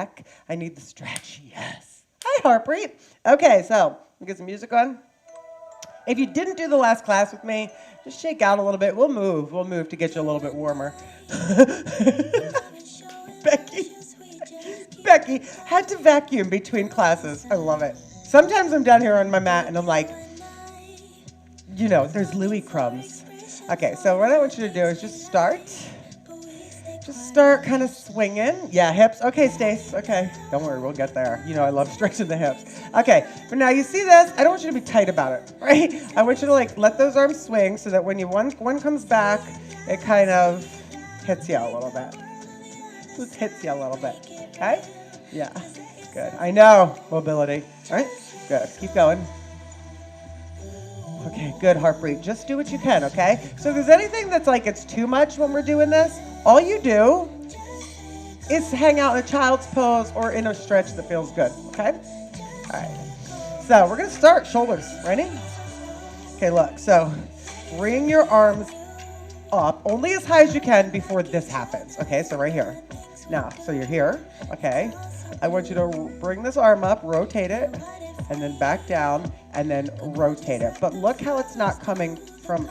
back. I need the stretch. Yes. Hi, Harpreet. Okay, so we get some music on. If you didn't do the last class with me, just shake out a little bit. We'll move. We'll move to get you a little bit warmer. Becky had to vacuum between classes. I love it. Sometimes I'm down here on my mat and I'm like, there's Louis crumbs. Okay, so what I want you to do is just start kind of swinging. Yeah, hips. Okay, Stace. Okay, don't worry, we'll get there. I love stretching the hips. Okay, but now you see this. I don't want you to be tight about it, right? I want you to let those arms swing so that when one comes back, it kind of hits you a little bit. Just hits you a little bit. Okay? Yeah. Good. I know. Mobility. All right? Good. Keep going. Okay, good, Harpreet. Just do what you can, okay? So if there's anything that's it's too much when we're doing this, all you do is hang out in a child's pose or in a stretch that feels good, okay? All right. So we're going to start shoulders. Ready? Okay, look. So bring your arms up only as high as you can before this happens, okay? So right here. Now, so you're here, okay? I want you to bring this arm up, rotate it, and then back down, and then rotate it. But look how it's not coming from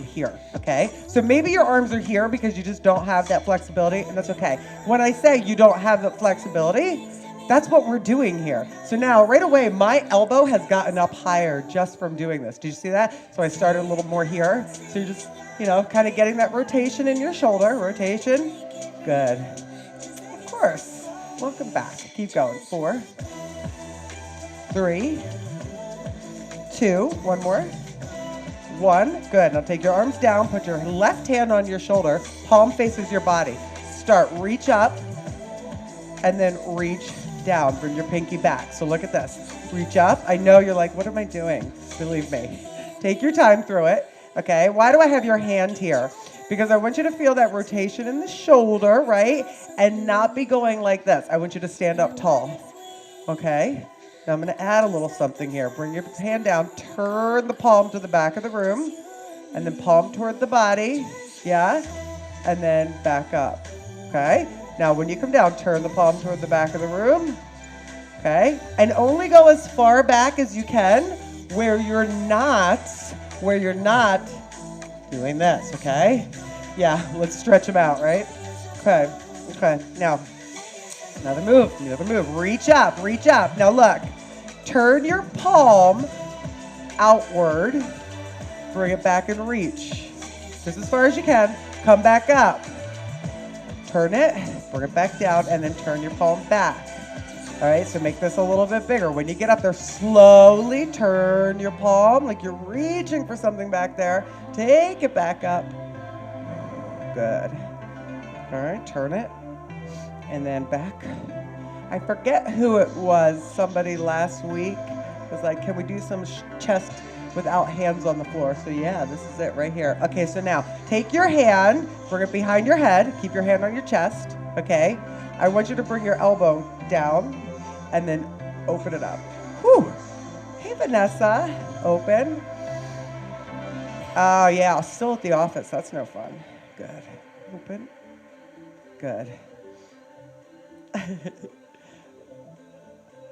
here, okay? So maybe your arms are here because you just don't have that flexibility, and that's okay. When I say you don't have the flexibility, that's what we're doing here. So now, right away, my elbow has gotten up higher just from doing this. Did you see that? So I started a little more here. So you're just, kind of getting that rotation in your shoulder. Rotation. Good. Of course. Welcome back. Keep going. 4, 3, 2, one more. 1, good. Now take your arms down, put your left hand on your shoulder, palm faces your body. Start, reach up, and then reach down. Bring your pinky back. So look at this. Reach up. I know you're like, what am I doing? Believe me. Take your time through it, okay? Why do I have your hand here? Because I want you to feel that rotation in the shoulder, right? And not be going like this. I want you to stand up tall, okay? Now I'm going to add a little something here. Bring your hand down, turn the palm to the back of the room, and then palm toward the body, yeah? And then back up, okay? Now when you come down, turn the palm toward the back of the room, okay? And only go as far back as you can where you're not doing this, okay? Yeah, let's stretch them out, right? Okay. Now, another move. Reach up. Now look, turn your palm outward, bring it back and reach. Just as far as you can. Come back up. Turn it, bring it back down, and then turn your palm back. All right, so make this a little bit bigger. When you get up there, slowly turn your palm like you're reaching for something back there. Take it back up. Good. All right, turn it. And then back. I forget who it was. Somebody last week was like, can we do some chest without hands on the floor? So yeah, this is it right here. Okay, so now take your hand, bring it behind your head. Keep your hand on your chest, okay? I want you to bring your elbow down and then open it up. Whew. Hey, Vanessa. Open. Oh, yeah, still at the office. That's no fun. Good. Open. Good.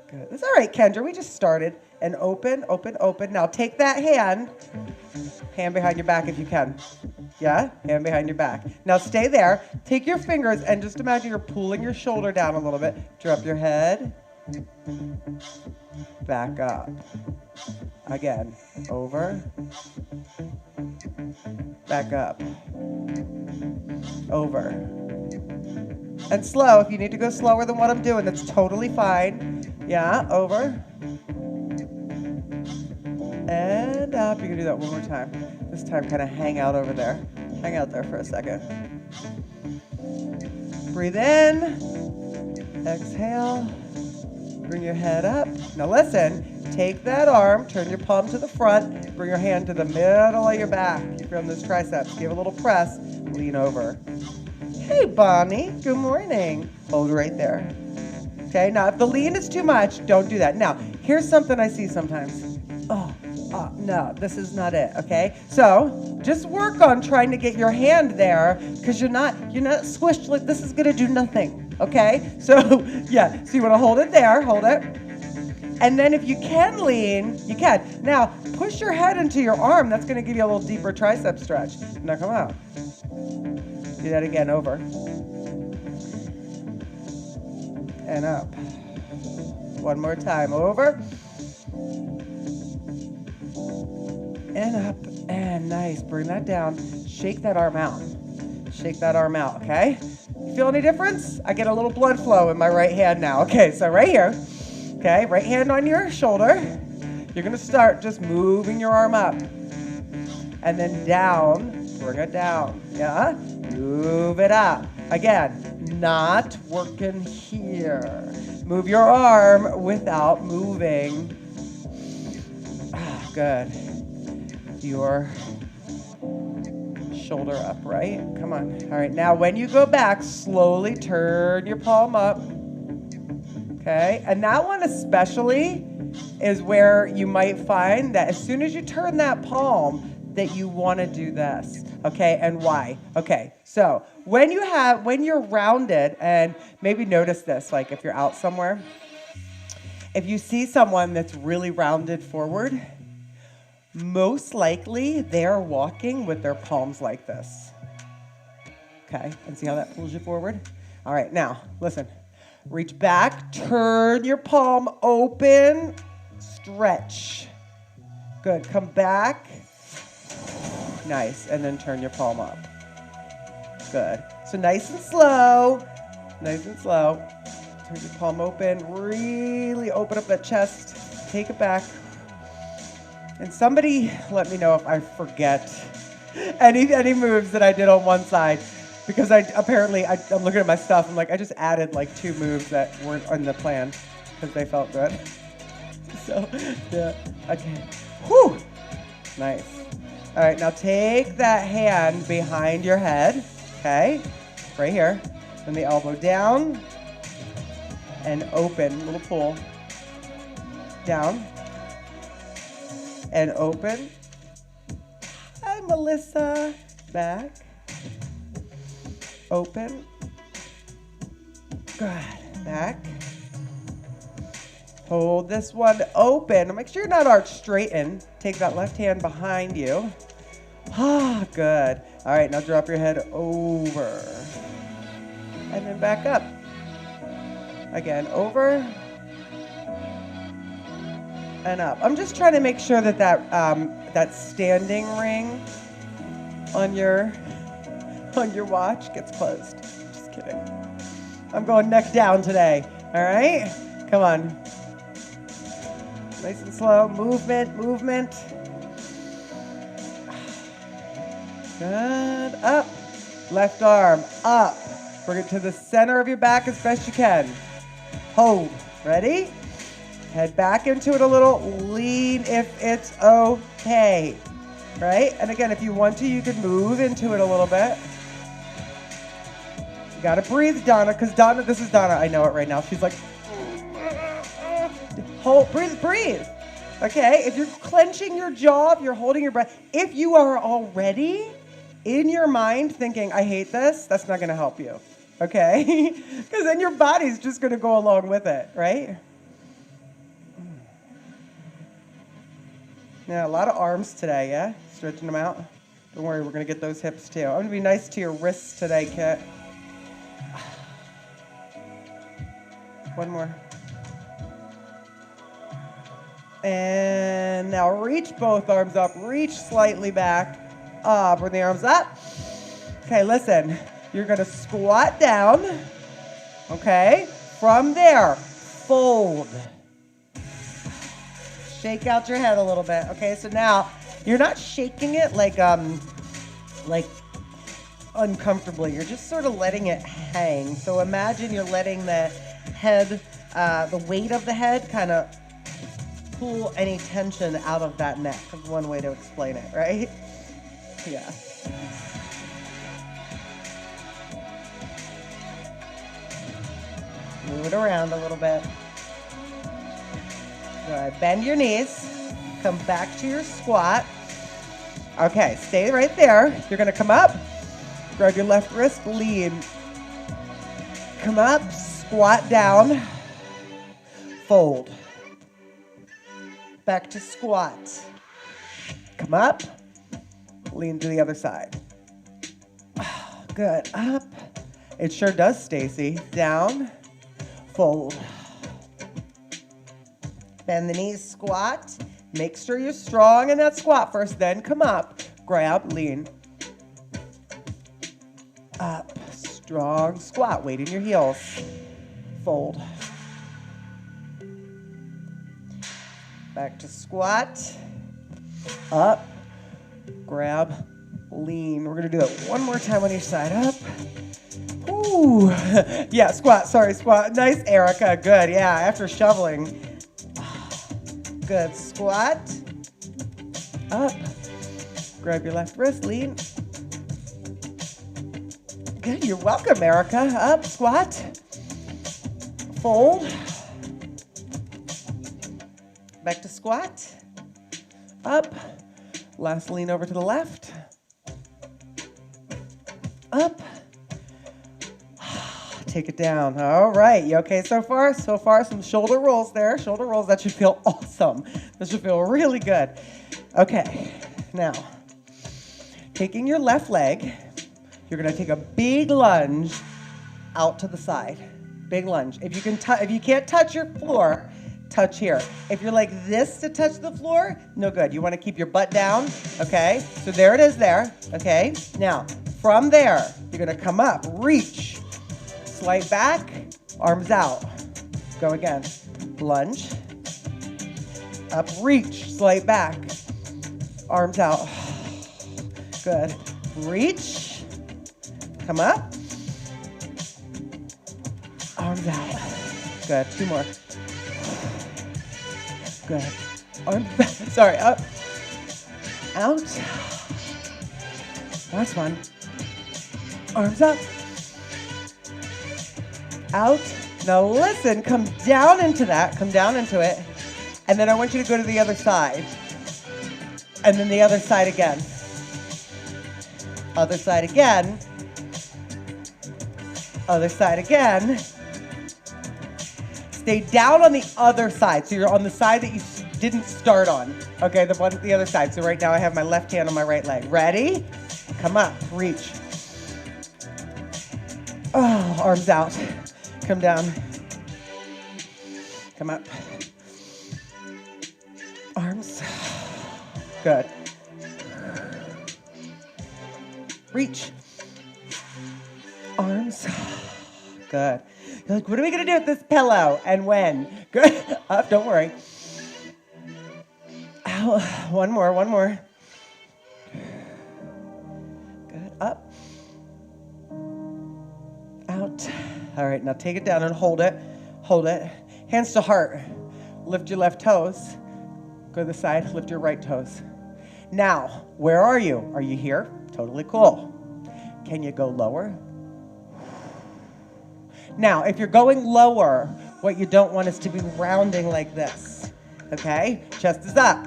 Good. That's all right, Kendra. We just started. And open. Now take that hand behind your back if you can. Yeah? Hand behind your back. Now stay there. Take your fingers and just imagine you're pulling your shoulder down a little bit. Drop your head. Back up. Again. Over. Back up. Over. And slow. If you need to go slower than what I'm doing, that's totally fine. Yeah, over. And up. You can do that one more time. This time, kind of hang out over there. Hang out there for a second. Breathe in. Exhale. Bring your head up. Now listen. Take that arm. Turn your palm to the front. Bring your hand to the middle of your back. Keep on those triceps. Give a little press. Lean over. Hey, Bonnie. Good morning. Hold right there. Okay, now if the lean is too much, don't do that. Now, here's something I see sometimes. Oh, no, this is not it, okay? So, just work on trying to get your hand there because you're not squished like this is gonna do nothing. Okay, so yeah, so you want to hold it there, hold it. And then if you can lean, you can. Now, push your head into your arm. That's going to give you a little deeper tricep stretch. Now come out. Do that again, over. And up. One more time, over. And up, and nice. Bring that down. Shake that arm out. Shake that arm out, okay? You feel any difference? I get a little blood flow in my right hand now. Okay, so right here. Okay, right hand on your shoulder. You're gonna start just moving your arm up. And then down, bring it down. Yeah, move it up. Again, not working here. Move your arm without moving. Ah, good. Your shoulder up, right? Come on. All right, now when you go back, slowly turn your palm up. Okay, and that one especially is where you might find that as soon as you turn that palm, that you want to do this. Okay, and why? Okay, so when you're rounded, and maybe notice this, like if you're out somewhere, if you see someone that's really rounded forward, most likely they're walking with their palms like this. Okay, and see how that pulls you forward? All right, now listen. Reach back, turn your palm open, stretch. Good, come back. Nice, and then turn your palm up. Good. So nice and slow, nice and slow. Turn your palm open, really open up that chest, take it back. And somebody let me know if I forget any moves that I did on one side. Because I'm looking at my stuff, I'm like, I just added like 2 moves that weren't on the plan because they felt good. So, yeah, okay. Whew, nice. All right, now take that hand behind your head, okay? Right here. Then the elbow down and open, little pull. Down and open. Hi, Melissa. Back. Open. Good. Back. Hold this one open. Make sure you're not arched straighten. Take that left hand behind you. Ah, good. All right, now drop your head over. And then back up. Again, over. And up. I'm just trying to make sure that that standing ring on your watch gets closed. Just kidding. I'm going neck down today. All right? Come on. Nice and slow. Movement. Good. Up. Left arm. Up. Bring it to the center of your back as best you can. Hold. Ready? Head back into it a little. Lean if it's okay. Right? And again, if you want to, you can move into it a little bit. You gotta breathe, Donna, because Donna, this is Donna, I know it right now. She's like, hold, breathe. Okay, if you're clenching your jaw, if you're holding your breath, if you are already in your mind thinking, I hate this, that's not gonna help you, okay? Because then your body's just gonna go along with it, right? Now, a lot of arms today, yeah? Stretching them out. Don't worry, we're gonna get those hips too. I'm gonna be nice to your wrists today, Kit. One more. And now reach both arms up. Reach slightly back. Bring the arms up. Okay, listen. You're going to squat down. Okay? From there, fold. Shake out your head a little bit. Okay, so now you're not shaking it like uncomfortably. You're just sort of letting it hang. So imagine you're letting the head, the weight of the head kind of pull any tension out of that neck. That's one way to explain it, right? Yeah. Move it around a little bit. Good. Bend your knees. Come back to your squat. Okay, stay right there. You're going to come up. Grab your left wrist, lean. Come up, squat down, fold. Back to squat. Come up, lean to the other side. Good, up. It sure does, Stacy. Down, fold. Bend the knees, squat. Make sure you're strong in that squat first, then come up, grab, lean. Up, strong squat, weight in your heels. Fold. Back to squat. Up, grab, lean. We're gonna do it one more time on each side. Up. Ooh. Yeah, squat, sorry, squat. Nice, Erica, good, yeah, after shoveling. Good, squat. Up. Grab your left wrist, lean. Good, you're welcome, Erica. Up, squat. Fold. Back to squat. Up. Last lean over to the left. Up. Take it down. All right. You okay so far? So far, some shoulder rolls there. Shoulder rolls. That should feel awesome. That should feel really good. Okay. Now, taking your left leg, you're going to take a big lunge out to the side. Big lunge. If you can't touch your floor, touch here. If you're like this to touch the floor, no good. You want to keep your butt down. Okay. So there it is there. Okay. Now, from there, you're going to come up, reach. Slight back, arms out. Go again. Lunge. Up, reach, slight back. Arms out. Good. Reach. Come up. Arms out. Good. Two more. Good. Arms back. Sorry. Up. Out. That's fun. Arms up. Out. Now listen, come down into that, come down into it, and then I want you to go to the other side. And then the other side again. Other side again. Other side again. Stay down on the other side. So you're on the side that you didn't start on. Okay, the other side. So right now I have my left hand on my right leg. Ready? Come up, reach. Oh, arms out. Come down. Come up. Arms. Good. Reach. Arms. Good. You're like, what are we going to do with this pillow? And when? Good. Up, don't worry. Out. One more. Good. Up. Out. All right, now take it down and hold it. Hold it. Hands to heart. Lift your left toes. Go to the side, lift your right toes. Now, where are you? Are you here? Totally cool. Can you go lower? Now, if you're going lower, what you don't want is to be rounding like this. Okay? Chest is up.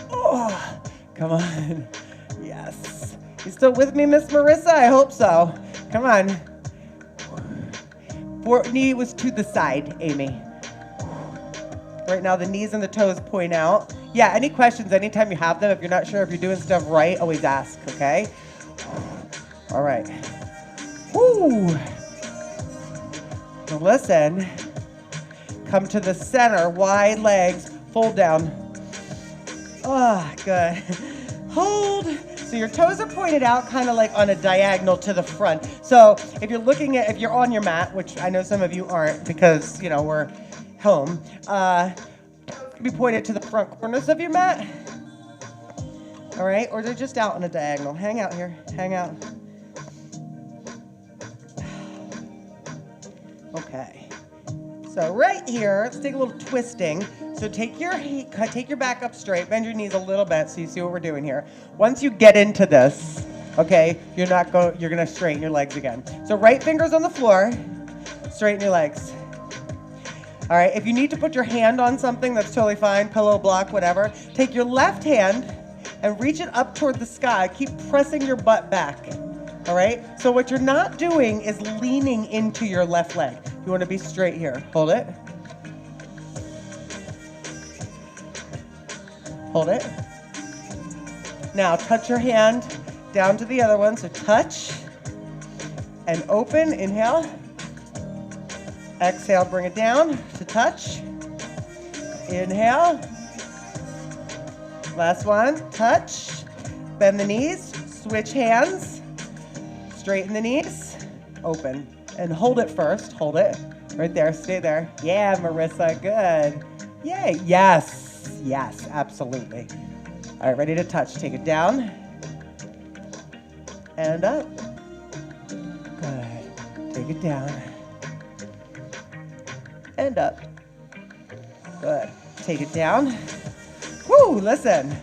Oh, come on. Yes. You still with me, Miss Marissa? I hope so. Come on. Knee was to the side, Amy. Right now, the knees and the toes point out. Yeah, any questions, anytime you have them, if you're not sure if you're doing stuff right, always ask, okay? All right. Woo. Now listen. Come to the center, wide legs, fold down. Ah, good. Hold. So your toes are pointed out kind of like on a diagonal to the front. So if you're on your mat, which I know some of you aren't because, we're home, be pointed to the front corners of your mat. All right, or they're just out on a diagonal. Hang out here, hang out. Okay. So right here, let's take a little twisting. So take your back up straight, bend your knees a little bit so you see what we're doing here. Once you get into this, okay, you're gonna straighten your legs again. So right fingers on the floor, straighten your legs. All right, if you need to put your hand on something, that's totally fine, pillow, block, whatever. Take your left hand and reach it up toward the sky. Keep pressing your butt back, all right? So what you're not doing is leaning into your left leg. You want to be straight here. Hold it. Hold it. Now touch your hand down to the other one. So touch and open. Inhale. Exhale, bring it down to touch. Inhale. Last one, touch. Bend the knees, switch hands. Straighten the knees, open. And hold it first, hold it. Right there, stay there. Yeah, Marissa, good. Yay, yes, yes, absolutely. All right, ready to touch, take it down. And up. Good, take it down. And up. Good. Take it down. Woo, listen.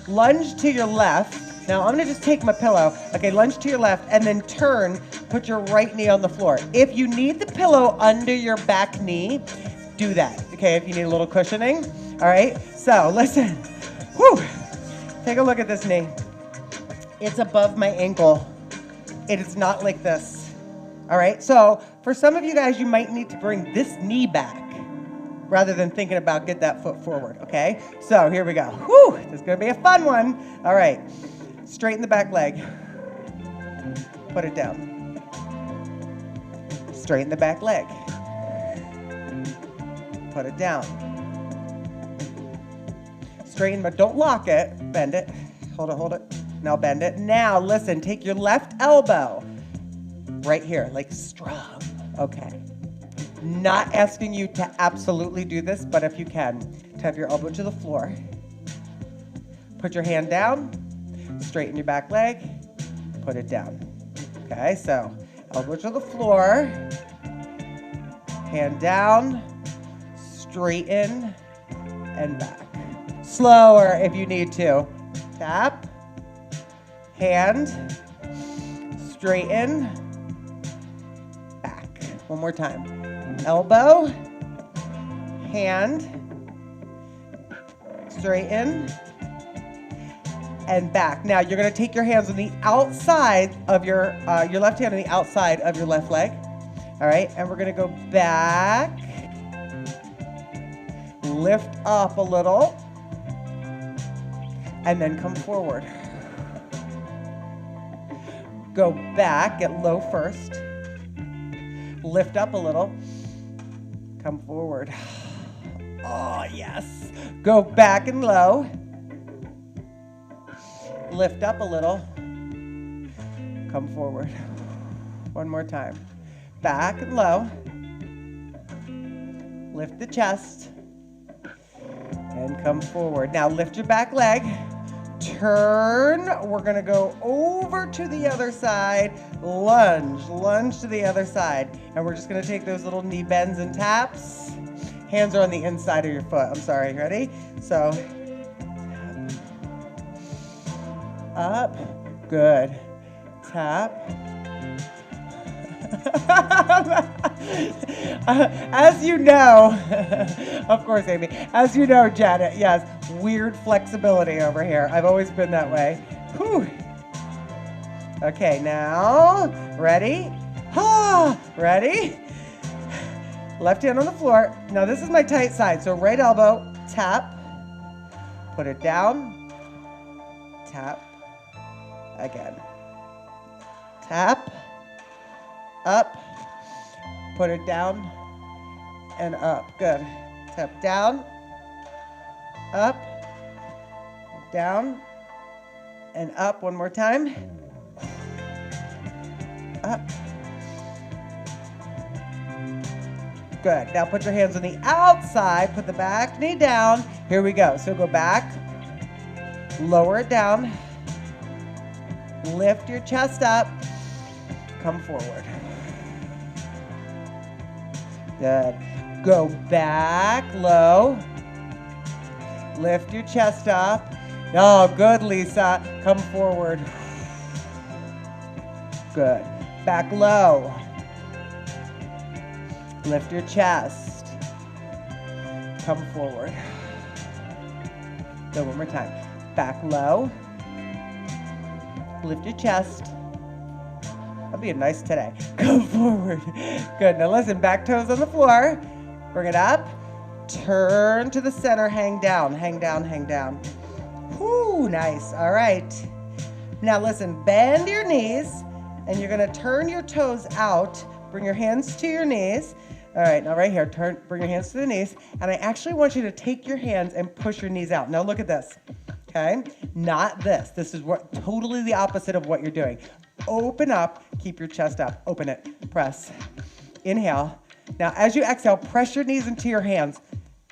Lunge to your left. Now I'm gonna just take my pillow. Okay, lunge to your left and then turn, put your right knee on the floor. If you need the pillow under your back knee, do that. Okay, if you need a little cushioning. All right, so listen. Woo. Take a look at this knee. It's above my ankle. It is not like this. All right, so for some of you guys, you might need to bring this knee back rather than thinking about get that foot forward, okay? So here we go. Whew, this is gonna be a fun one. All right, straighten the back leg. Put it down. Straighten the back leg. Put it down. Straighten, but don't lock it. Bend it. Hold it. Now bend it. Now listen, take your left elbow right here, like strong. Okay. Not asking you to absolutely do this, but if you can, tap your elbow to the floor. Put your hand down, straighten your back leg, put it down. Okay, so elbow to the floor, hand down, straighten, and back. Slower if you need to. Tap, hand, straighten, back. One more time. Elbow, hand, straighten, and back. Now you're gonna take your hands on the outside of your left hand on the outside of your left leg. All right, and we're gonna go back, lift up a little, and then come forward. Go back, get low first, lift up a little, come forward. Oh, yes. Go back and low. Lift up a little. Come forward. One more time. Back and low. Lift the chest. And come forward. Now lift your back leg. Turn. We're going to go over to the other side. Lunge to the other side. And we're just going to take those little knee bends and taps. Hands are on the inside of your foot. I'm sorry. Ready? So, up. Good. Tap. As you know, of course, Amy, as you know, Janet, yes, weird flexibility over here. I've always been that way. Whew. Okay, now, ready? Ready? Left hand on the floor. Now, this is my tight side, so right elbow, tap, put it down, tap, again, tap, up, put it down, and up. Good. Tap down, up, down, and up. One more time. Up. Good. Now put your hands on the outside. Put the back knee down. Here we go. So go back. Lower it down. Lift your chest up. Come forward. Good. Go back low. Lift your chest up. Oh, good, Lisa. Come forward. Good. Back low. Lift your chest. Come forward. Go one more time. Back low. Lift your chest. I'm being nice today. Go forward. Good. Now listen, back toes on the floor. Bring it up. Turn to the center, hang down, hang down, hang down. Whoo, nice. All right. Now listen, bend your knees, and you're gonna turn your toes out. Bring your hands to your knees. All right, now right here, bring your hands to the knees, and I actually want you to take your hands and push your knees out. Now look at this, okay? Not this. This is totally the opposite of what you're doing. Open up, keep your chest up. Open it, press. Inhale. Now as you exhale, press your knees into your hands.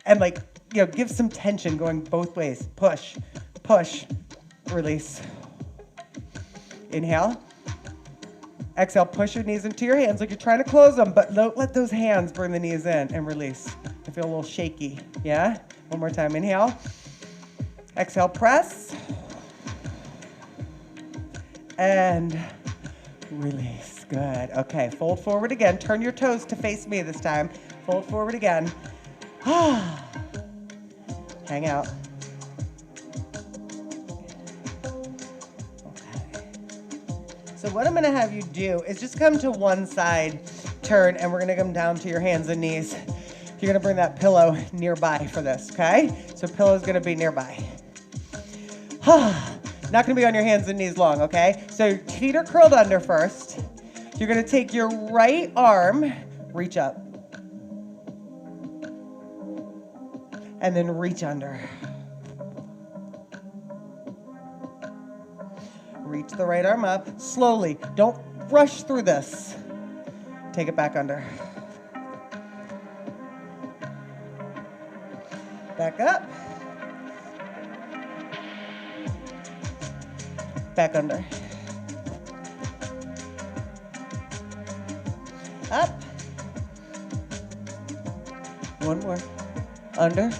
And give some tension going both ways. Push, push, release. Inhale. Exhale, push your knees into your hands like you're trying to close them, but don't let those hands bring the knees in, and release. I feel a little shaky, yeah? One more time, inhale. Exhale, press. And release, good. Okay, fold forward again. Turn your toes to face me this time. Fold forward again. Hang out. Okay. So what I'm going to have you do is just come to one side, turn, and we're going to come down to your hands and knees. You're going to bring that pillow nearby for this, okay? So pillow's going to be nearby. Not going to be on your hands and knees long, okay? So your feet are curled under first. You're going to take your right arm, reach up. And then reach under. Reach the right arm up. Slowly. Don't rush through this. Take it back under. Back up. Back under. Up. One more. Under.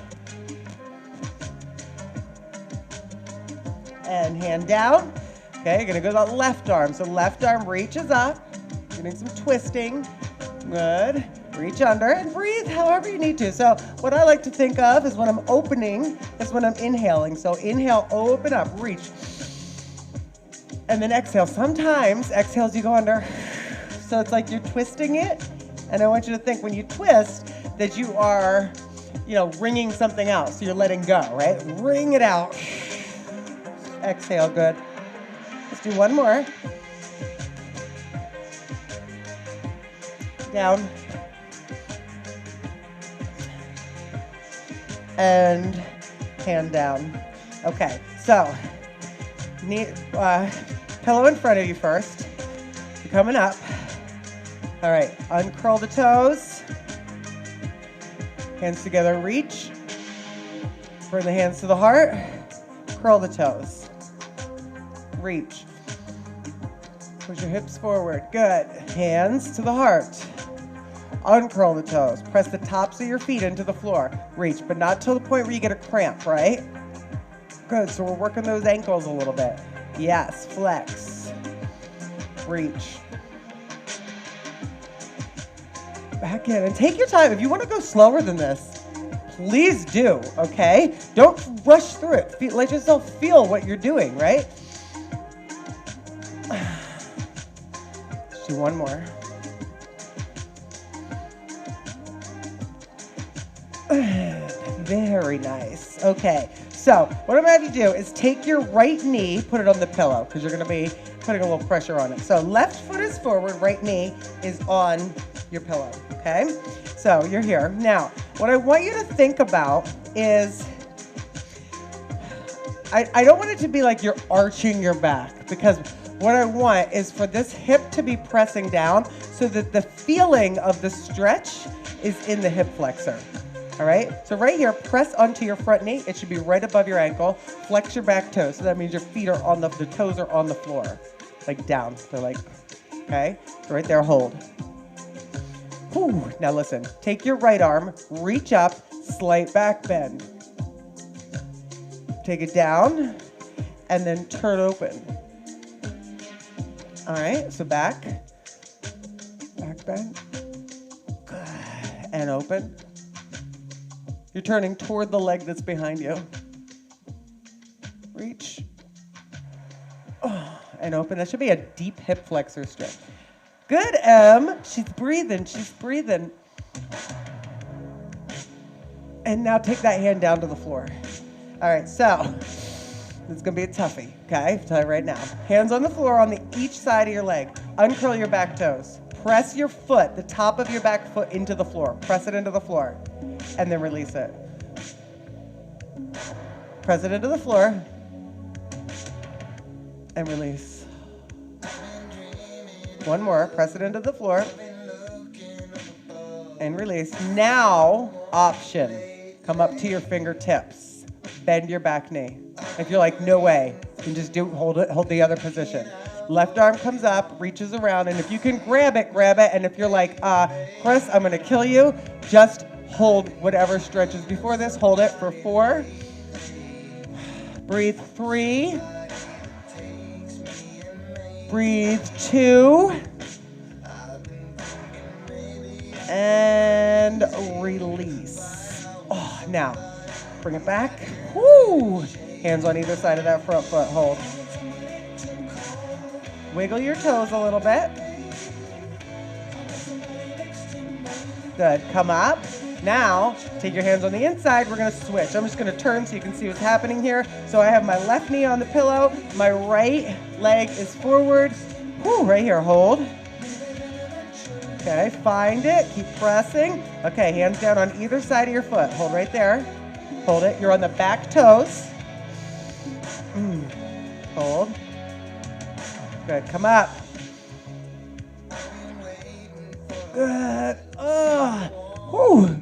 And hand down. Okay, you're gonna go to the left arm. So left arm reaches up. You're doing some twisting. Good. Reach under and breathe however you need to. So what I like to think of is when I'm opening, is when I'm inhaling. So inhale, open up, reach. And then exhale. Sometimes exhales you go under. So it's like you're twisting it. And I want you to think when you twist that you are, wringing something out. So you're letting go, right? Wring it out. Exhale, good. Let's do one more. Down. And hand down. Okay, so pillow in front of you first. You're coming up. All right, uncurl the toes. Hands together, reach. Bring the hands to the heart. Curl the toes. Reach. Push your hips forward. Good. Hands to the heart. Uncurl the toes. Press the tops of your feet into the floor. Reach, but not till the point where you get a cramp, right? Good. So we're working those ankles a little bit. Yes. Flex. Reach. Back in. And take your time. If you want to go slower than this, please do, okay? Don't rush through it. Let yourself feel what you're doing, right? Let's do one more. Very nice. Okay, so what I'm going to have you do is take your right knee, put it on the pillow, because you're going to be putting a little pressure on it. So left foot is forward, right knee is on your pillow, okay? So you're here. Now, what I want you to think about is, I don't want it to be like you're arching your back, because what I want is for this hip to be pressing down so that the feeling of the stretch is in the hip flexor. All right, so right here, press onto your front knee. It should be right above your ankle. Flex your back toes. So that means your feet are on the toes are on the floor, like down. They're like, okay, so right there, hold. Whew. Now listen, take your right arm, reach up, slight back bend. Take it down, and then turn open. All right, so back bend, good, and open. You're turning toward the leg that's behind you. Reach. Oh, and open. That should be a deep hip flexor stretch. Good, Em. She's breathing. She's breathing. And now take that hand down to the floor. All right, so this is going to be a toughie, okay? I'll tell you right now. Hands on the floor on each side of your leg. Uncurl your back toes. Press your foot, the top of your back foot, into the floor. Press it into the floor, and then release it. Press it into the floor, and release. One more. Press it into the floor, and release. Now, option. Come up to your fingertips. Bend your back knee. If you're like, no way, you can just hold the other position. Left arm comes up, reaches around, and if you can grab it, grab it. And if you're like, Chris, I'm gonna kill you, just hold whatever stretches before this. Hold it for 4. Breathe 3. Breathe 2. And release. Oh, now, bring it back. Woo! Hands on either side of that front foot. Hold. Wiggle your toes a little bit. Good. Come up. Now, take your hands on the inside. We're going to switch. I'm just going to turn so you can see what's happening here. So I have my left knee on the pillow. My right leg is forward. Woo, right here. Hold. Okay, find it. Keep pressing. Okay, hands down on either side of your foot. Hold right there. Hold it. You're on the back toes. Hold. Good. Come up. Good. Whew.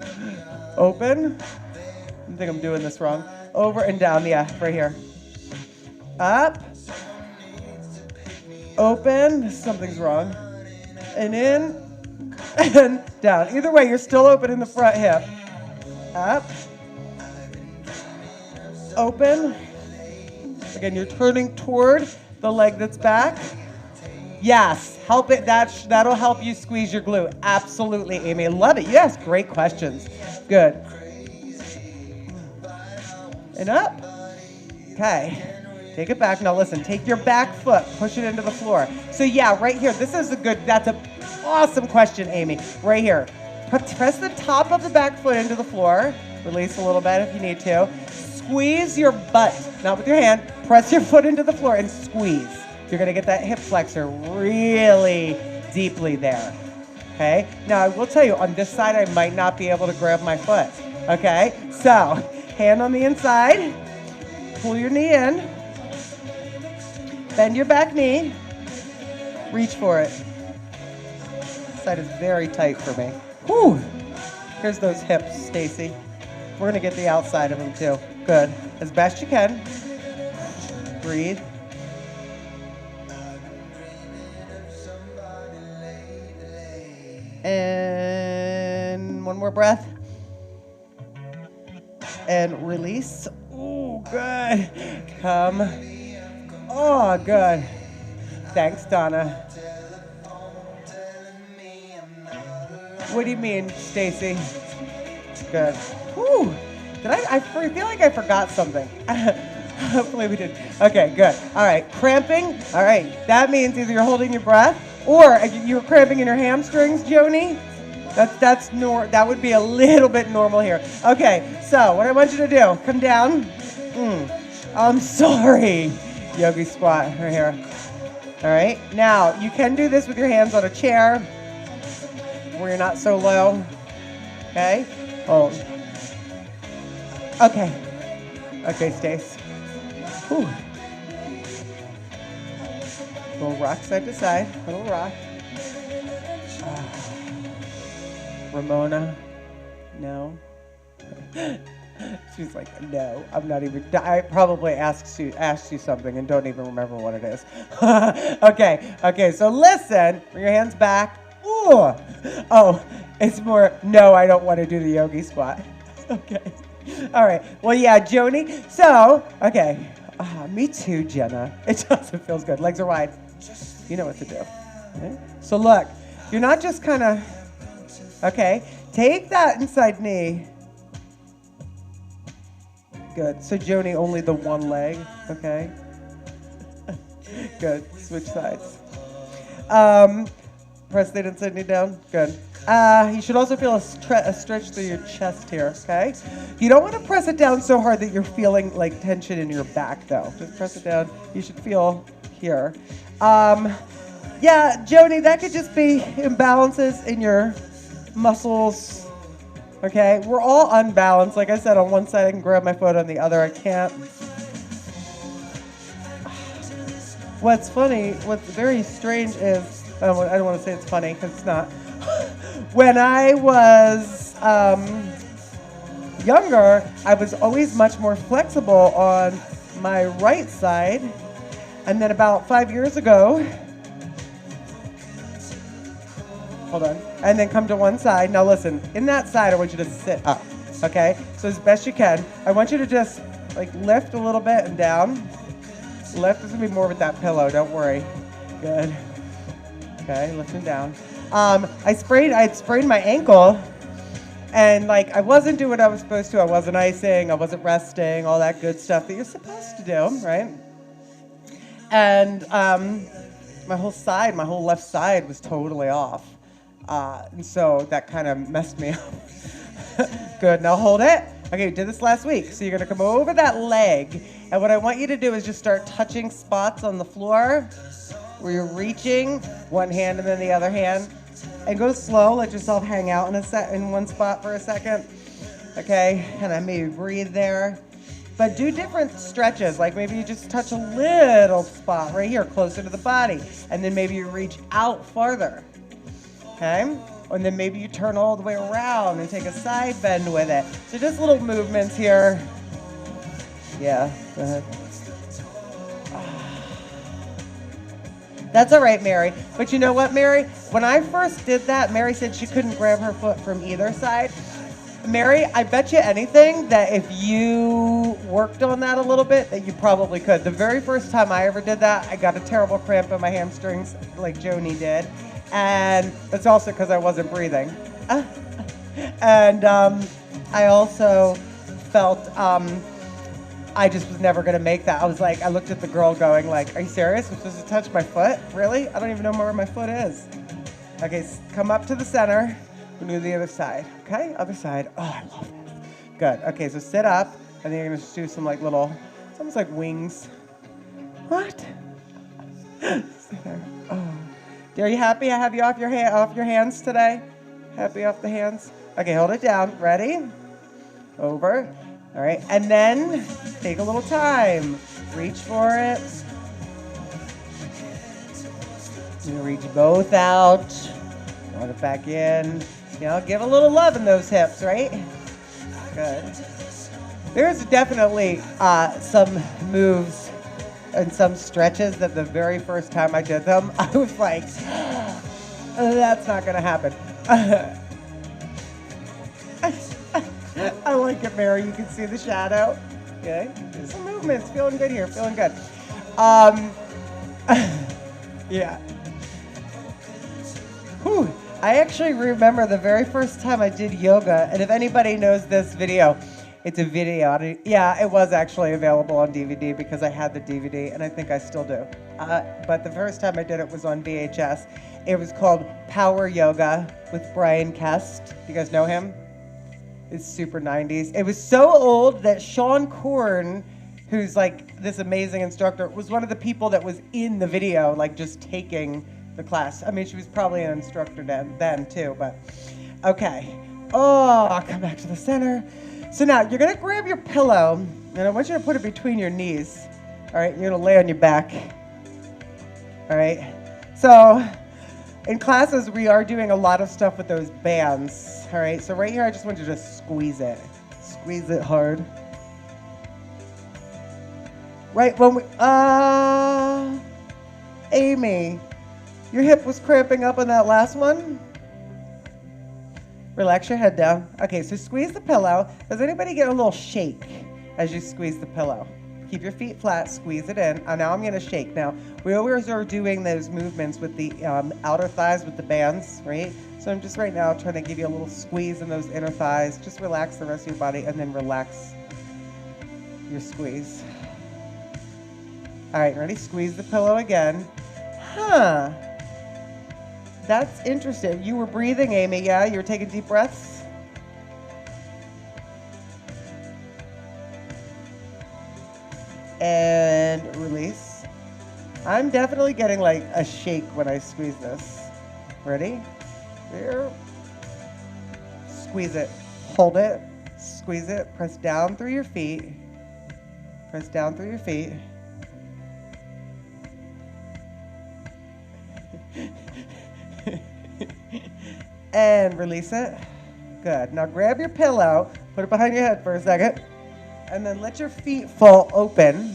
Open. I think I'm doing this wrong. Over and down. Yeah, right here. Up. Open. Something's wrong. And in. And down. Either way, you're still open in the front hip. Up. Open. Again, you're turning toward the leg that's back. Yes, help it. That'll help you squeeze your glute. Absolutely, Amy. Love it. You asked great questions. Good. And up. Okay. Take it back. Now listen, take your back foot, push it into the floor. So yeah, right here, that's an awesome question, Amy. Right here. Press the top of the back foot into the floor. Release a little bit if you need to. Squeeze your butt, not with your hand. Press your foot into the floor and squeeze. You're gonna get that hip flexor really deeply there, okay? Now I will tell you, on this side, I might not be able to grab my foot, okay? So, hand on the inside, pull your knee in, bend your back knee, reach for it. This side is very tight for me. Whew. Here's those hips, Stacy. We're gonna get the outside of them too. Good, as best you can. Breathe. And one more breath. And release. Ooh, good. Come. Oh, good. Thanks, Donna. What do you mean, Stacy? Good. Whew. I feel like I forgot something. Hopefully we did. Okay, good. All right, cramping. All right, that means either you're holding your breath or you're cramping in your hamstrings, Joni. That would be a little bit normal here. Okay, so what I want you to do, come down. I'm sorry. Yogi squat right here. All right, now you can do this with your hands on a chair where you're not so low. Okay, hold. Okay, Stace. Whew. Little rock side to side. Little rock. Ramona. No. She's like, no, I'm not even. I probably asked you something and don't even remember what it is. Okay. So listen. Bring your hands back. Ooh. Oh, it's more. No, I don't want to do the yogi squat. Okay. All right. Well, yeah, Joni. So, okay. Me too, Jenna. It feels good. Legs are wide. You know what to do. Okay? So look, you're not just kind of, okay. Take that inside knee. Good. So Joni, only the one leg. Okay. Good. Switch sides. Press the inside knee down. Good. You should also feel a stretch through your chest here, okay? You don't want to press it down so hard that you're feeling like tension in your back, though. Just press it down. You should feel here. Yeah, Joni, that could just be imbalances in your muscles, okay? We're all unbalanced. Like I said, on one side I can grab my foot, on the other I can't. What's funny, what's very strange is, I don't want to say it's funny because it's not. When I was younger, I was always much more flexible on my right side. And then about 5 years ago, hold on, and then come to one side. Now listen, in that side, I want you to sit up, okay? So as best you can, I want you to just like lift a little bit and down. Lift is gonna be more with that pillow, don't worry. Good. Okay, lifting down. I had sprained my ankle, and like I wasn't doing what I was supposed to. I wasn't icing, I wasn't resting, all that good stuff that you're supposed to do, right? And my whole left side was totally off. And so that kind of messed me up. Good, now hold it. Okay, we did this last week. So you're gonna come over that leg, and what I want you to do is just start touching spots on the floor where you're reaching one hand and then the other hand. And go slow, let yourself hang out in one spot for a second. Okay, and then maybe breathe there. But do different stretches, like maybe you just touch a little spot right here, closer to the body. And then maybe you reach out farther, okay? And then maybe you turn all the way around and take a side bend with it. So just little movements here. Yeah, go ahead. That's all right, Mary. But you know what, Mary? When I first did that, Mary said she couldn't grab her foot from either side. Mary, I bet you anything that if you worked on that a little bit, that you probably could. The very first time I ever did that, I got a terrible cramp in my hamstrings like Joni did. And that's also because I wasn't breathing. And I also felt I just was never gonna make that. I looked at the girl going like, are you serious? I'm supposed to touch my foot? Really? I don't even know where my foot is. Okay, come up to the center. We'll do the other side, okay? Other side. Oh, I love this. Good, okay, so sit up, and then you're gonna just do some like little, it's almost like wings. What? Stay there. Oh. Are you happy I have you off your hands today? Happy off the hands? Okay, hold it down. Ready? Over. All right, and then take a little time. Reach for it. You reach both out. Run it back in. You know, give a little love in those hips, right? Good. There's definitely some moves and some stretches that the very first time I did them, I was like, that's not gonna happen. I like it, Mary. You can see the shadow. Okay. Do some movements. Feeling good here. Feeling good. Yeah. Whew. I actually remember the very first time I did yoga, and if anybody knows this video, it's a video. Yeah, it was actually available on DVD because I had the DVD, and I think I still do. But the first time I did it was on VHS. It was called Power Yoga with Brian Kest. You guys know him? It's super 90s. It was so old that Sean Korn, who's like this amazing instructor, was one of the people that was in the video, like just taking the class. I mean, she was probably an instructor then too, but okay. Oh, come back to the center. So now you're gonna grab your pillow, and I want you to put it between your knees. All right, you're gonna lay on your back. All right. So in classes, we are doing a lot of stuff with those bands. All right, so right here, I just want you to squeeze it. Squeeze it hard. Right when we, Amy, your hip was cramping up on that last one? Relax your head down. Okay, so squeeze the pillow. Does anybody get a little shake as you squeeze the pillow? Keep your feet flat, squeeze it in. Now I'm gonna shake. Now, we always are doing those movements with the outer thighs with the bands, right? So I'm just right now trying to give you a little squeeze in those inner thighs. Just relax the rest of your body and then relax your squeeze. All right, ready? Squeeze the pillow again. That's interesting. You were breathing, Amy, yeah? You were taking deep breaths? And release. I'm definitely getting like a shake when I squeeze this. Ready? Here. Squeeze it. Hold it. Squeeze it. Press down through your feet. Press down through your feet. And release it. Good. Now grab your pillow, put it behind your head for a second, and then let your feet fall open.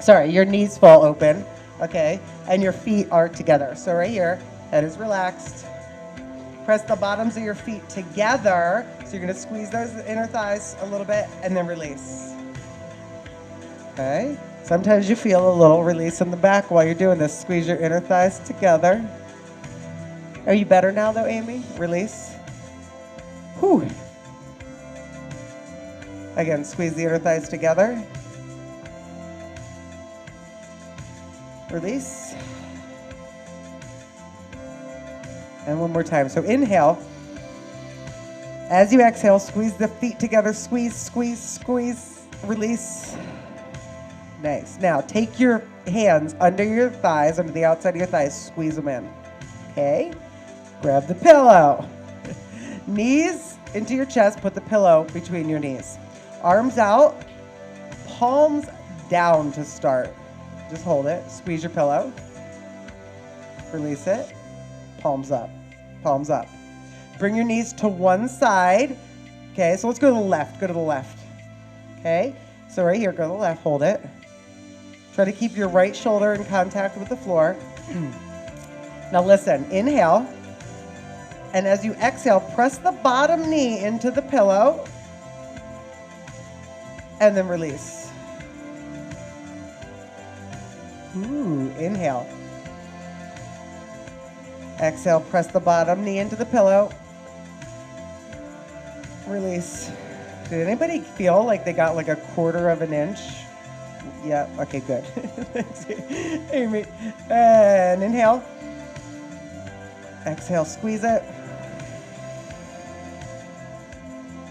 Sorry, your knees fall open, okay? And your feet are together. So right here, head is relaxed. Press the bottoms of your feet together. So you're gonna squeeze those inner thighs a little bit and then release. Okay? Sometimes you feel a little release in the back while you're doing this. Squeeze your inner thighs together. Are you better now though, Amy? Release. Whew. Again, squeeze the inner thighs together. Release. And one more time. So inhale. As you exhale, squeeze the feet together. Squeeze, squeeze, squeeze. Release. Nice. Now take your hands under your thighs, under the outside of your thighs. Squeeze them in. Okay? Grab the pillow. Knees into your chest. Put the pillow between your knees. Arms out. Palms down to start. Just hold it. Squeeze your pillow. Release it. Palms up. Palms up. Bring your knees to one side. Okay, so let's go to the left. Go to the left. Okay, so right here, go to the left. Hold it. Try to keep your right shoulder in contact with the floor. Now listen. Inhale. And as you exhale, press the bottom knee into the pillow. And then release. Ooh, inhale. Exhale, press the bottom knee into the pillow. Release. Did anybody feel like they got like a quarter of an inch? Yeah, okay, good. Amy. And inhale. Exhale, squeeze it.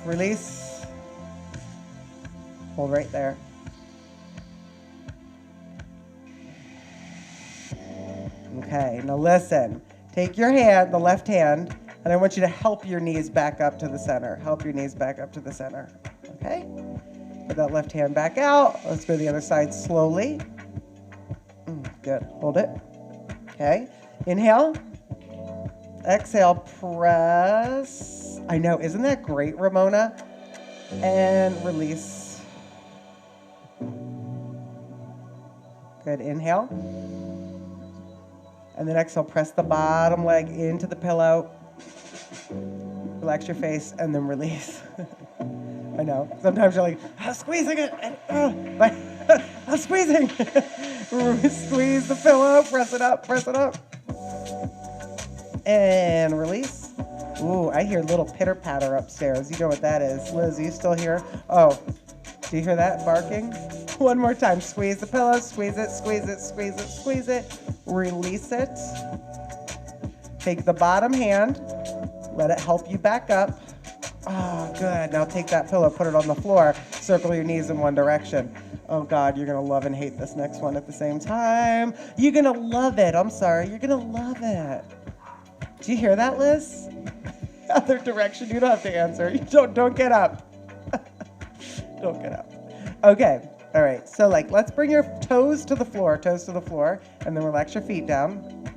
Release. Hold right there. Okay, now listen. Take your hand, the left hand, and I want you to help your knees back up to the center. Help your knees back up to the center. Okay? Put that left hand back out. Let's go to the other side slowly. Good. Hold it. Okay. Inhale. Exhale. Press. I know. Isn't that great, Ramona? And release. Good. Inhale. And then exhale, press the bottom leg into the pillow. Relax your face, and then release. I know. Sometimes you're like, I'm squeezing it. But I'm squeezing. Squeeze the pillow. Press it up. Press it up. And release. Ooh, I hear little pitter-patter upstairs. You know what that is. Liz, are you still here? Oh, do you hear that barking? One more time. Squeeze the pillow. Squeeze it, squeeze it, squeeze it, squeeze it. Release it. Take the bottom hand. Let it help you back up. Oh, good. Now take that pillow, put it on the floor. Circle your knees in one direction. Oh, God, you're going to love and hate this next one at the same time. You're going to love it. I'm sorry. You're going to love it. Do you hear that, Liz? Other direction. You don't have to answer. You don't get up. Don't get up. Okay. All right. So, let's bring your toes to the floor, and then relax your feet down.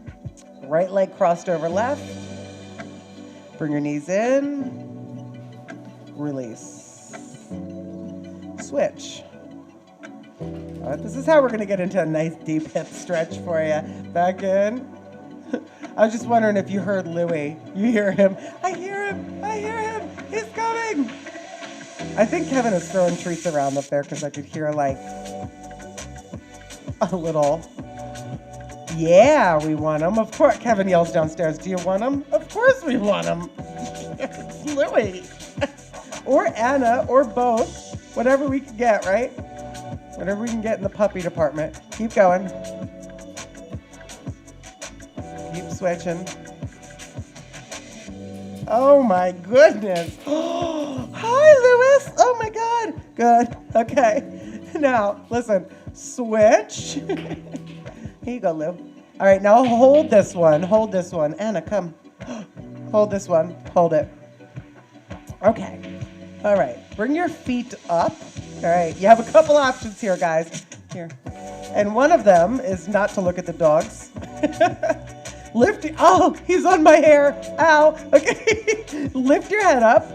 Right leg crossed over left. Bring your knees in. Release. Switch. All right, this is how we're going to get into a nice deep hip stretch for you. Back in. I was just wondering if you heard Louie. You hear him. I hear him. I hear him. He's coming. I think Kevin is throwing treats around up there because I could hear a little, yeah, we want him. Of course, Kevin yells downstairs, do you want him? Of course we want him. It's Louie. Or Anna, or both. Whatever we can get, right? Whatever we can get in the puppy department. Keep going. Keep switching. Oh my goodness. Hi, Lewis. Oh my God. Good. Okay. Now, listen. Switch. Here you go, Lou. All right, now hold this one. Hold this one. Anna, come. Hold this one. Hold it. Okay. All right. Bring your feet up. All right. You have a couple options here, guys. Here. And one of them is not to look at the dogs. Lift. Oh, he's on my hair. Ow. Okay. Lift your head up.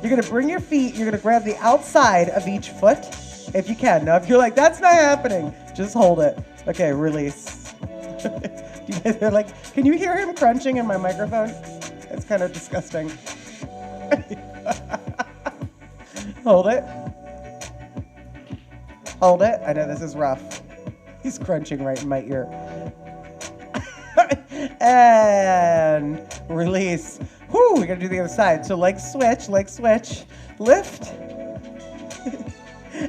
You're going to bring your feet. You're going to grab the outside of each foot if you can. Now, if you're like, that's not happening, just hold it. Okay. Release. You guys are like, can you hear him crunching in my microphone? It's kind of disgusting. Hold it. Hold it. I know this is rough. He's crunching right in my ear. And release. Whoo, we gotta do the other side. So leg switch, lift.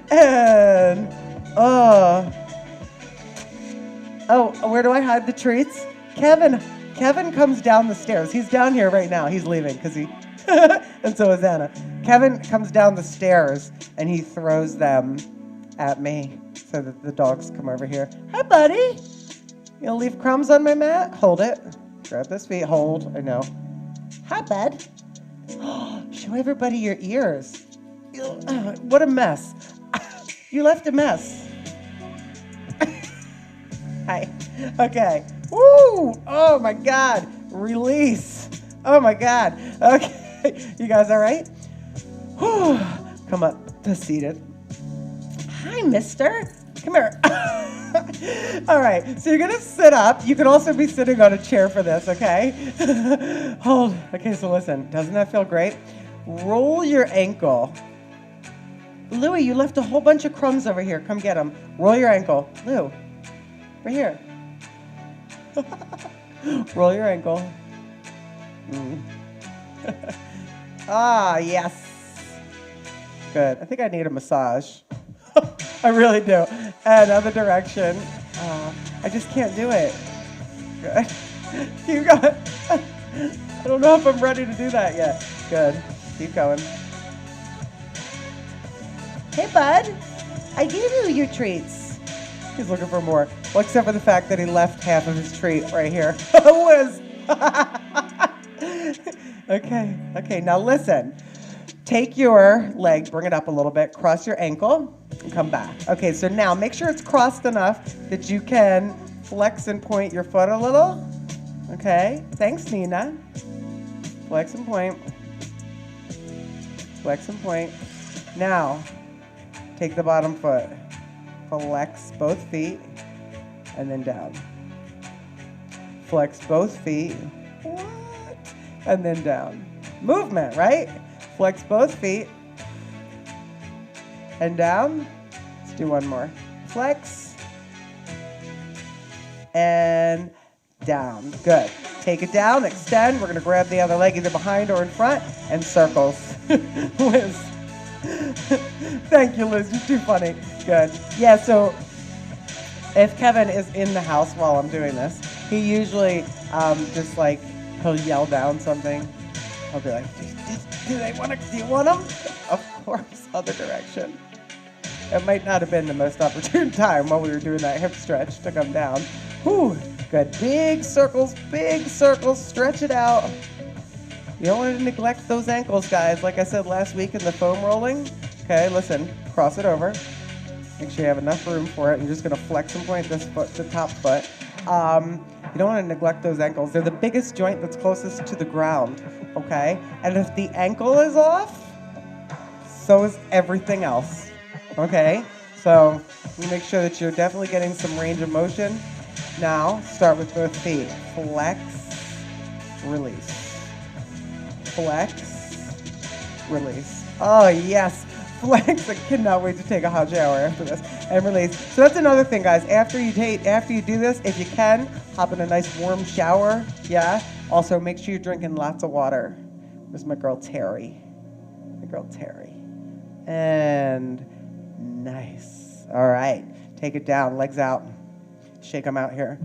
And, oh, where do I hide the treats? Kevin comes down the stairs. He's down here right now. He's leaving because he, and so is Anna. Kevin comes down the stairs and he throws them at me so that the dogs come over here. Hi, buddy. You gonna leave crumbs on my mat? Hold it. Grab those feet. Hold. I know. Hi, bud. Show everybody your ears. What a mess. You left a mess. Hi. Okay. Woo! Oh my God. Release. Oh my God. Okay. You guys all right? Whew. Come up. Just seated. Hi, mister. Come here. All right. So you're going to sit up. You can also be sitting on a chair for this, okay? Hold. Okay, so listen. Doesn't that feel great? Roll your ankle. Louie, you left a whole bunch of crumbs over here. Come get them. Roll your ankle. Lou, right here. Roll your ankle. Ah, yes. Good. I think I need a massage. I really do. And other direction. I just can't do it. Good. You got it. I don't know if I'm ready to do that yet. Good. Keep going. Hey, bud. I gave you your treats. He's looking for more. Well, except for the fact that he left half of his treat right here. Whiz. Okay, now listen. Take your leg, bring it up a little bit, cross your ankle, and come back. Okay, so now make sure it's crossed enough that you can flex and point your foot a little. Okay, thanks, Nina. Flex and point. Flex and point. Now, take the bottom foot. Flex both feet, and then down. Flex both feet. What? And then down. Movement, right? Flex both feet. And down. Let's do one more. Flex. And down. Good. Take it down, extend. We're going to grab the other leg either behind or in front, and circles. Liz. Thank you, Liz. You're too funny. Good. Yeah, so if Kevin is in the house while I'm doing this, he usually just like, he'll yell down something. I'll be like, do you want them? Of course, other direction. It might not have been the most opportune time while we were doing that hip stretch to come down. Whew, good. Big circles, stretch it out. You don't want to neglect those ankles, guys. Like I said last week in the foam rolling. Okay, listen, cross it over. Make sure you have enough room for it. You're just going to flex and point this foot, the top foot. You don't want to neglect those ankles. They're the biggest joint that's closest to the ground, okay? And if the ankle is off, so is everything else, okay? So you make sure that you're definitely getting some range of motion. Now, start with both feet. Flex, release. Flex, release. Oh, yes. Flex. I cannot wait to take a hot shower after this. And release. So that's another thing, guys. After you do this, if you can, hop in a nice warm shower. Yeah. Also, make sure you're drinking lots of water. There's my girl Terry. And nice. All right. Take it down. Legs out. Shake them out here.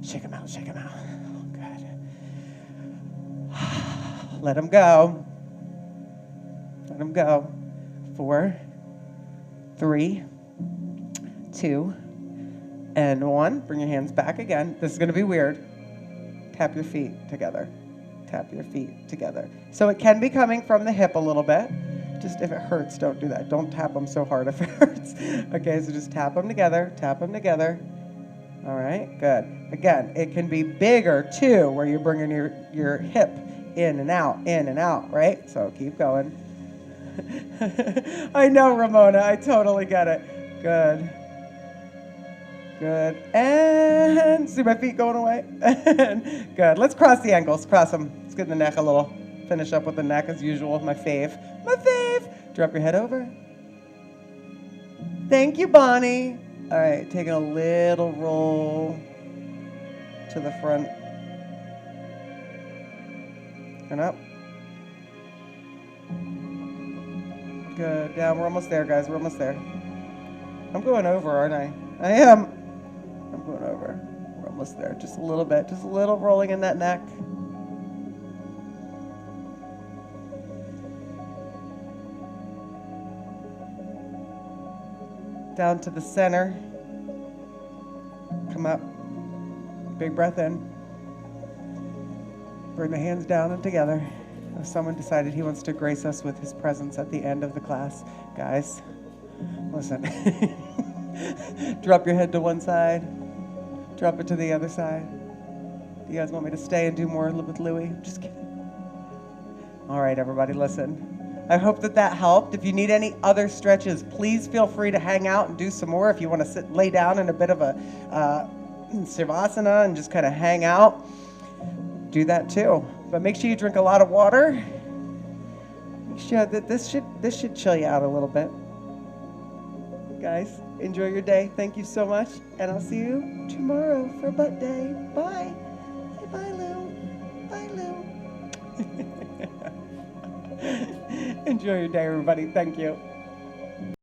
Shake them out. Oh, good. Let them go. Let them go. 4, 3, 2, and 1. Bring your hands back again. This is going to be weird. Tap your feet together. Tap your feet together. So it can be coming from the hip a little bit. Just if it hurts, don't do that. Don't tap them so hard if it hurts. Okay, so just tap them together. Tap them together. All right, good. Again, it can be bigger too, where you're bringing your hip in and out, right? So keep going. I know, Ramona. I totally get it. Good. Good. And see my feet going away? Good. Let's cross the ankles. Cross them. Let's get the neck a little. Finish up with the neck as usual. My fave. My fave. Drop your head over. Thank you, Bonnie. All right. Taking a little roll to the front. And up. Good. Down. We're almost there, guys. We're almost there. I'm going over, aren't I? I am. I'm going over. We're almost there. Just a little bit. Just a little rolling in that neck. Down to the center. Come up. Big breath in. Bring the hands down and together. If someone decided he wants to grace us with his presence at the end of the class, guys, listen. Drop your head to one side. Drop it to the other side. Do you guys want me to stay and do more with Louie? Just kidding. All right, everybody, listen. I hope that helped. If you need any other stretches, please feel free to hang out and do some more. If you want to lay down in a bit of a Savasana and just kind of hang out, do that too. But make sure you drink a lot of water. Make sure that this should chill you out a little bit. Guys, enjoy your day. Thank you so much. And I'll see you tomorrow for butt day. Bye. Say bye, Lou. Bye, Lou. Enjoy your day, everybody. Thank you.